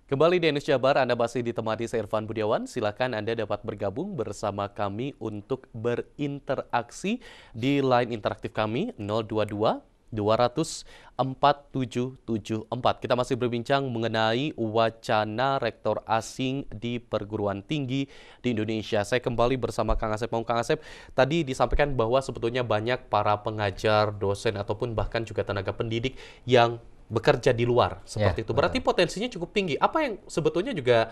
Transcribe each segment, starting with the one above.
Kembali di Indonesia Bar, Anda masih ditemani saya Irfan Budiawan. Silakan Anda dapat bergabung bersama kami untuk berinteraksi di line interaktif kami 022 200 4774. Kita masih berbincang mengenai wacana rektor asing di perguruan tinggi di Indonesia. Saya kembali bersama Kang Asep. Kang Asep, tadi disampaikan bahwa sebetulnya banyak para pengajar, dosen, ataupun bahkan juga tenaga pendidik yang bekerja di luar Ya, seperti itu. Berarti betul. potensinya cukup tinggi. Apa yang sebetulnya juga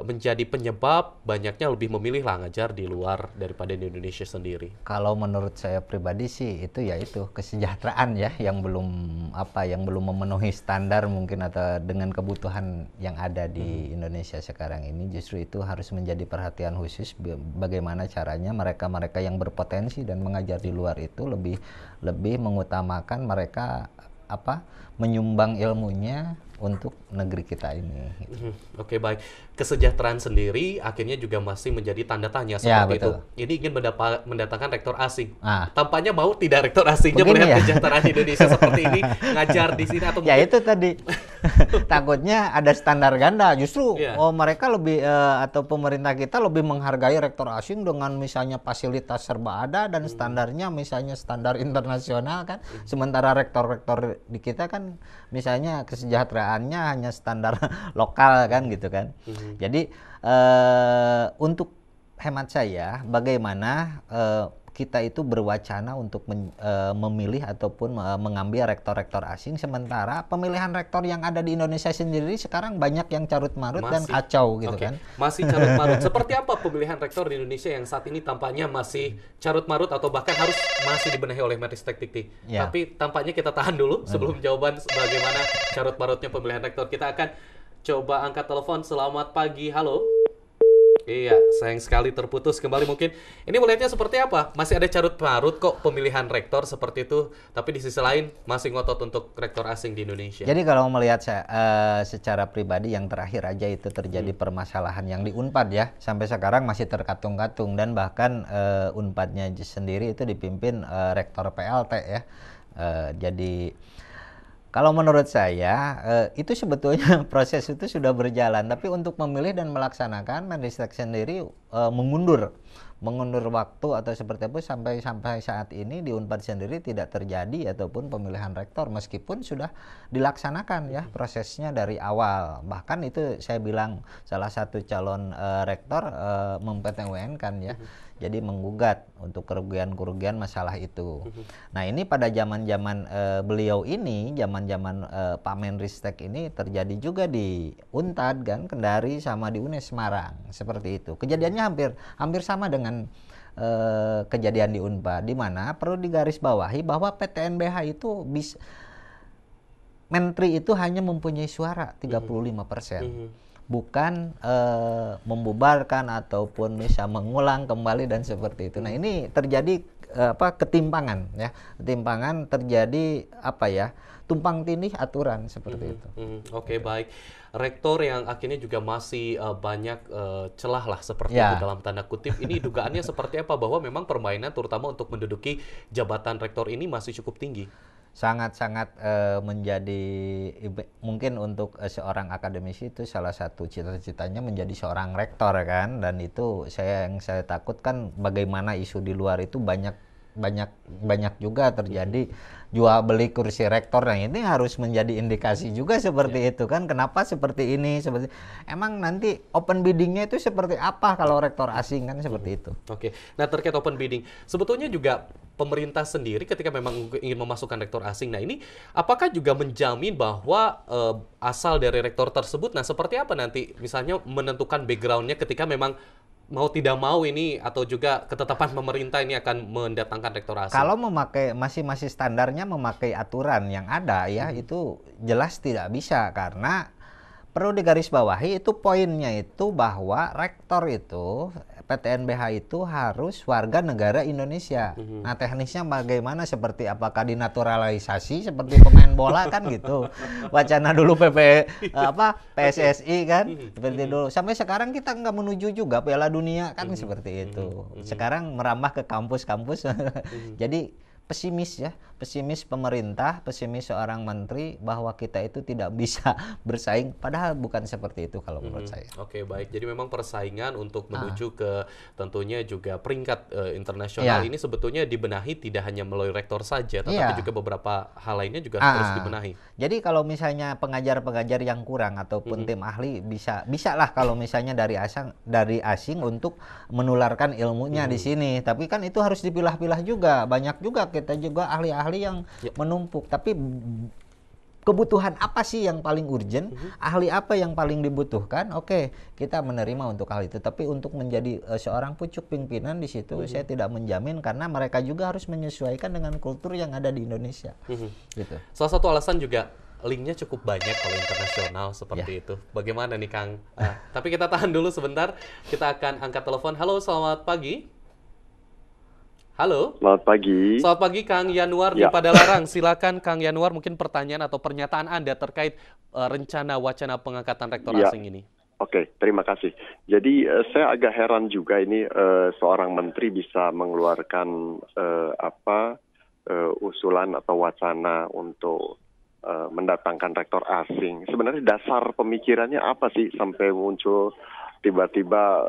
menjadi penyebab banyaknya lebih memilih lah ngajar di luar daripada di Indonesia sendiri? Kalau menurut saya pribadi sih itu ya itu kesejahteraan ya yang belum memenuhi standar mungkin atau dengan kebutuhan yang ada di Indonesia sekarang ini, justru itu harus menjadi perhatian khusus bagaimana caranya mereka-mereka yang berpotensi dan mengajar di luar itu lebih mengutamakan mereka menyumbang ilmunya untuk negeri kita ini. Oke, baik. Kesejahteraan sendiri akhirnya juga masih menjadi tanda tanya Ya, seperti itu. betul. Ini ingin mendatangkan rektor asing. Ah, Tampaknya mau tidak rektor asingnya begini melihat ya. kesejahteraan Indonesia seperti ini, ngajar di sini atau Ya mungkin itu tadi takutnya ada standar ganda. Justru ya. mereka lebih atau pemerintah kita lebih menghargai rektor asing dengan misalnya fasilitas serba ada dan standarnya misalnya standar internasional kan. Sementara rektor-rektor di kita kan misalnya kesejahteraannya hanya standar lokal kan gitu kan. Jadi untuk hemat saya, bagaimana kita itu berwacana untuk memilih ataupun mengambil rektor-rektor asing, sementara pemilihan rektor yang ada di Indonesia sendiri sekarang banyak yang carut-marut dan Masih. kacau gitu Oke, kan. masih carut-marut. Seperti apa pemilihan rektor di Indonesia yang saat ini tampaknya masih carut-marut atau bahkan harus masih dibenahi oleh Menristek Dikti. Ya. Tapi tampaknya kita tahan dulu sebelum jawaban bagaimana carut-marutnya pemilihan rektor. Kita akan coba angkat telepon. Selamat pagi, halo. Iya, sayang sekali terputus kembali mungkin. Ini melihatnya seperti apa? Masih ada carut-marut kok pemilihan rektor seperti itu, tapi di sisi lain masih ngotot untuk rektor asing di Indonesia. Jadi kalau melihat secara pribadi yang terakhir aja itu terjadi permasalahan yang di Unpad ya, sampai sekarang masih terkatung-katung dan bahkan Unpadnya sendiri itu dipimpin rektor PLT ya. Jadi kalau menurut saya itu sebetulnya proses itu sudah berjalan, tapi untuk memilih dan melaksanakan Menristek sendiri mengundur waktu atau seperti apa sampai saat ini di Unpad sendiri tidak terjadi ataupun pemilihan rektor meskipun sudah dilaksanakan ya prosesnya dari awal. Bahkan itu saya bilang salah satu calon rektor memPTUN kan ya. Jadi menggugat untuk kerugian-kerugian masalah itu. Nah ini pada zaman-zaman beliau ini, zaman-zaman Pak Menristek ini terjadi juga di Untad kan, Kendari sama di UNES Semarang seperti itu. Kejadiannya hampir sama dengan kejadian di Unpad, di mana perlu digarisbawahi bahwa PTNBH itu Menteri itu hanya mempunyai suara 35%. Bukan membubarkan ataupun bisa mengulang kembali dan seperti itu. Nah ini terjadi ketimpangan ya, ketimpangan terjadi tumpang tindih aturan seperti itu. Oke, baik. Rektor yang akhirnya juga masih banyak celah lah seperti itu Ya. dalam tanda kutip. Ini dugaannya seperti apa bahwa memang permainan terutama untuk menduduki jabatan rektor ini masih cukup tinggi. Sangat-sangat menjadi mungkin untuk seorang akademisi itu salah satu cita-citanya menjadi seorang rektor kan, dan itu yang saya takutkan bagaimana isu di luar itu banyak juga terjadi jual beli kursi rektor. Nah ini harus menjadi indikasi juga seperti itu kan, kenapa seperti ini, emang nanti open biddingnya itu seperti apa kalau rektor asing kan seperti itu. Oke, nah terkait open bidding, sebetulnya juga pemerintah sendiri ketika memang ingin memasukkan rektor asing, nah ini apakah juga menjamin bahwa asal dari rektor tersebut, nah seperti apa nanti misalnya menentukan backgroundnya ketika memang mau tidak mau ini atau juga ketetapan pemerintah ini akan mendatangkan rektor asing? Kalau masih standarnya memakai aturan yang ada ya, itu jelas tidak bisa, karena perlu digarisbawahi itu poinnya itu bahwa rektor itu PTNBH itu harus warga negara Indonesia. Nah teknisnya bagaimana, seperti apakah dinaturalisasi seperti pemain bola kan gitu. Wacana dulu PSSI kan seperti dulu. Sampai sekarang kita nggak menuju juga Piala Dunia kan seperti itu. Sekarang merambah ke kampus-kampus. Jadi pesimis ya, pesimis pemerintah, pesimis seorang menteri bahwa kita itu tidak bisa bersaing, padahal bukan seperti itu kalau menurut saya. Oke, baik. Jadi memang persaingan untuk menuju ke tentunya juga peringkat internasional ini sebetulnya dibenahi tidak hanya melalui rektor saja, tetapi juga beberapa hal lainnya juga harus dibenahi. Jadi kalau misalnya pengajar-pengajar yang kurang ataupun tim ahli bisa lah kalau misalnya dari asing untuk menularkan ilmunya di sini. Tapi kan itu harus dipilah-pilah juga. Banyak juga kita juga ahli-ahli yang menumpuk. Tapi kebutuhan apa sih yang paling urgent? Ahli apa yang paling dibutuhkan? Oke, kita menerima untuk hal itu. Tapi untuk menjadi seorang pucuk pimpinan di situ, saya tidak menjamin karena mereka juga harus menyesuaikan dengan kultur yang ada di Indonesia. Gitu. Salah satu alasan juga linknya cukup banyak kalau internasional seperti itu. Bagaimana nih Kang? Tapi kita tahan dulu sebentar. Kita akan angkat telepon. Halo, selamat pagi. Halo. Selamat pagi. Selamat pagi Kang Yanuar di Padalarang. Silakan Kang Yanuar, mungkin pertanyaan atau pernyataan Anda terkait rencana wacana pengangkatan rektor asing ini. Oke, terima kasih. Jadi saya agak heran juga ini seorang menteri bisa mengeluarkan usulan atau wacana untuk mendatangkan rektor asing. Sebenarnya dasar pemikirannya apa sih sampai muncul tiba-tiba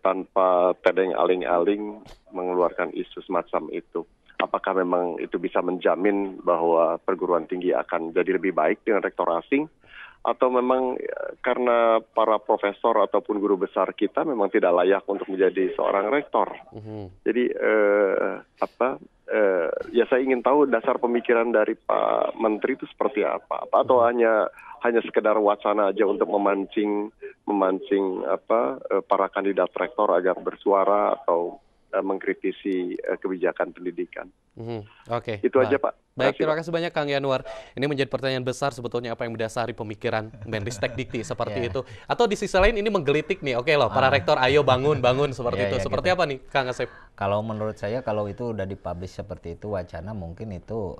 tanpa tedeng aling-aling mengeluarkan isu semacam itu? Apakah memang itu bisa menjamin bahwa perguruan tinggi akan jadi lebih baik dengan rektor asing? Atau memang karena para profesor ataupun guru besar kita memang tidak layak untuk menjadi seorang rektor? Jadi ya saya ingin tahu dasar pemikiran dari Pak Menteri itu seperti apa? Atau hanya sekedar wacana aja untuk memancing para kandidat rektor agar bersuara atau mengkritisi kebijakan pendidikan. Oke. Itu aja Pak. Baik, terima kasih banyak Kang Yanuar. Ini menjadi pertanyaan besar sebetulnya apa yang mendasari pemikiran Menristek Dikti seperti itu. Atau di sisi lain ini menggelitik nih, oke loh, para rektor ayo bangun seperti itu. Seperti apa nih Kang Asep? Kalau menurut saya kalau itu udah dipublish seperti itu wacana mungkin itu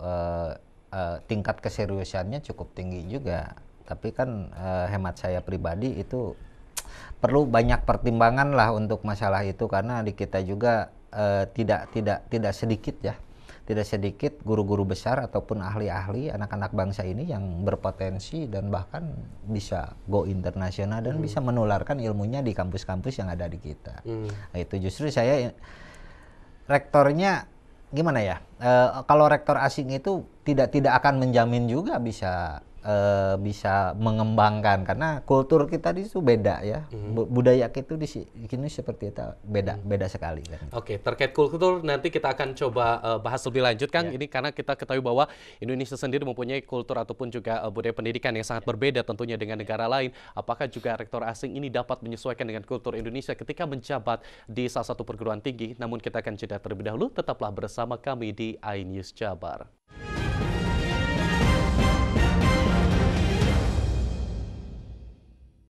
tingkat keseriusannya cukup tinggi juga. Tapi kan hemat saya pribadi itu perlu banyak pertimbangan lah untuk masalah itu karena di kita juga tidak sedikit guru-guru besar ataupun ahli-ahli anak-anak bangsa ini yang berpotensi dan bahkan bisa go internasional dan bisa menularkan ilmunya di kampus-kampus yang ada di kita. Nah, itu justru saya rektornya gimana ya? Kalau rektor asing itu tidak akan menjamin juga bisa mengembangkan karena kultur kita di situ beda ya. Budaya kita di sini seperti itu beda sekali kan. Oke, terkait kultur nanti kita akan coba bahas lebih lanjut Kang. Ini karena kita ketahui bahwa Indonesia sendiri mempunyai kultur ataupun juga budaya pendidikan yang sangat berbeda tentunya dengan negara lain. Apakah juga rektor asing ini dapat menyesuaikan dengan kultur Indonesia ketika menjabat di salah satu perguruan tinggi? Namun kita akan jeda terlebih dahulu. Tetaplah bersama kami di iNews Jabar.